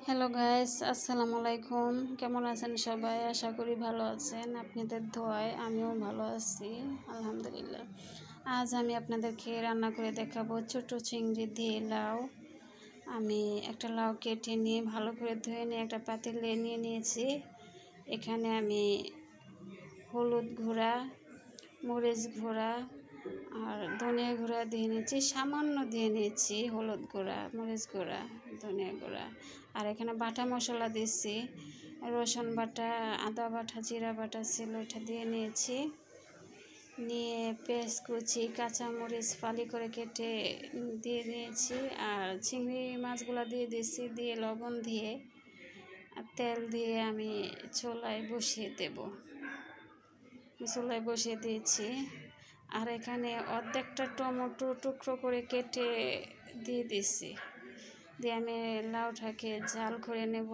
Hello guys, আসসালামু আলাইকুম। কেমন আছেন সবাই? আশা করি ভালো আছেন। আপনাদের দোয়ায় আমিও ভালো আছি, আলহামদুলিল্লাহ। আজ আমি আপনাদেরকে রান্না করে দেখাবো ছোট চিংড়ি দিয়ে লাউ। আমি একটা লাউ কেটে নিয়ে ভালো করে ধুয়ে নিয়ে একটা পাতিলে নিয়ে নিয়েছি। এখানে আমি হলুদ গুঁড়া, মরিচ গুঁড়া আর ধনিয়া গুঁড়া দিয়ে নিয়েছি, সামান্য দিয়ে নিয়েছি হলুদ গুঁড়া, মরিচ গুঁড়া, ধনিয়া গুঁড়া। আর এখানে বাটা মশলা দিচ্ছি, রসুন বাটা, আদা বাটা, জিরা বাটা ছিল, এটা দিয়ে নিয়েছি। নিয়ে পেঁয়াজ কুচি, কাঁচামরিচ ফালি করে কেটে দিয়ে দিয়েছি। আর চিংড়ি মাছগুলো দিয়ে দিয়েছি, দিয়ে লবণ দিয়ে আর তেল দিয়ে আমি চুলায় বসিয়ে দিয়েছি। আর এখানে অর্ধেকটা টমেটো টুকরো করে কেটে দিয়ে দিছি। দিয়ে আমি লাউটাকে ঝাল করে নেব।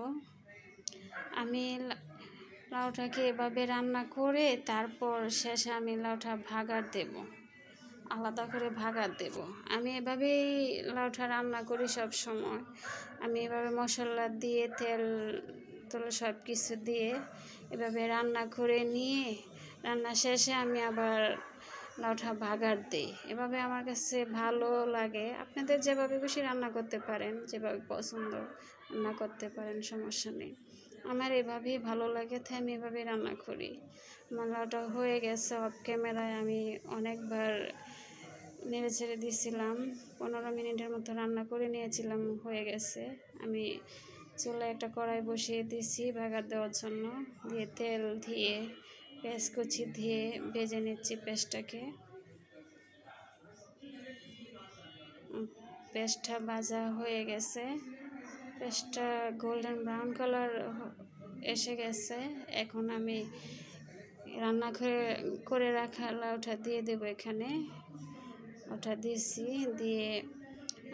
আমি লাউটাকে এভাবে রান্না করে তারপর শেষে আমি লাউটা ভাগার দেব, আলাদা করে ভাগার দেব। আমি এভাবেই লাউটা রান্না করি সব সময়। আমি এভাবে মশলা দিয়ে তেল সব কিছু দিয়ে এভাবে রান্না করে নিয়ে রান্না শেষে আমি আবার লাউটা ভাগার দিই। এভাবে আমার কাছে ভালো লাগে। আপনাদের যেভাবে খুশি রান্না করতে পারেন, যেভাবে পছন্দ রান্না করতে পারেন, সমস্যা নেই। আমার এভাবেই ভালো লাগে, তাই আমি এভাবেই রান্না করি। আমার লাউটা হয়ে গেছে। অফ ক্যামেরায় আমি অনেকবার নেড়ে ছেড়ে দিয়েছিলাম, 15 মিনিটের মতো রান্না করে নিয়েছিলাম, হয়ে গেছে। আমি চুলায় একটা কড়াই বসিয়ে দিয়েছি ভাগার দেওয়ার জন্য। দিয়ে তেল দিয়ে পেঁয়াজ কুচি দিয়ে ভেজে নিচ্ছি পেঁয়াজটা ভাজা হয়ে গেছে। পেঁয়াজটা গোল্ডেন ব্রাউন কালার এসে গেছে। এখন আমি রান্না করে রাখা লাউটা দিয়ে দেবো এখানে। ওটা দিয়েছি, দিয়ে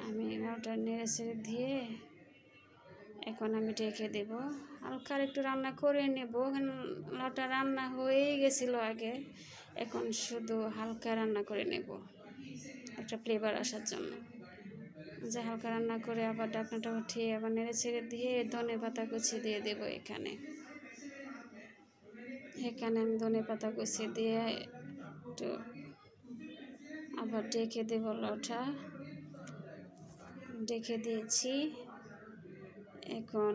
আমি লাউটা নেড়ে ছেড়ে দিয়ে এখন আমি ঢেকে দেব। হালকা একটু রান্না করে নেব। লাউটা রান্না হয়েই গেছিলো আগে, এখন শুধু হালকা রান্না করে নেব একটা ফ্লেভার আসার জন্য। যে হালকা রান্না করে আবার ঢাকনাটা উঠিয়ে আবার নেড়ে ছেড়ে দিয়ে ধনে পাতা কুচি দিয়ে দেবো এখানে। আমি ধনে পাতা কুচি দিয়ে একটু আবার ঢেকে দেবো। লাউটা ঢেকে দিয়েছি। এখন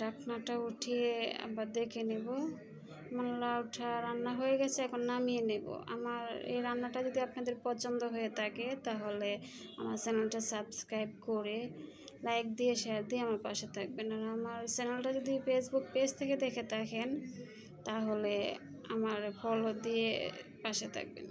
ঢাকনাটা উঠিয়ে আবার দেখে নেব। আমার লাউটা রান্না হয়ে গেছে, এখন নামিয়ে নেব। আমার এই রান্নাটা যদি আপনাদের পছন্দ হয়ে থাকে তাহলে আমার চ্যানেলটা সাবস্ক্রাইব করে লাইক দিয়ে শেয়ার দিয়ে আমার পাশে থাকবেন। আর আমার চ্যানেলটা যদি ফেসবুক পেজ থেকে দেখে থাকেন তাহলে আমার ফলো দিয়ে পাশে থাকবেন।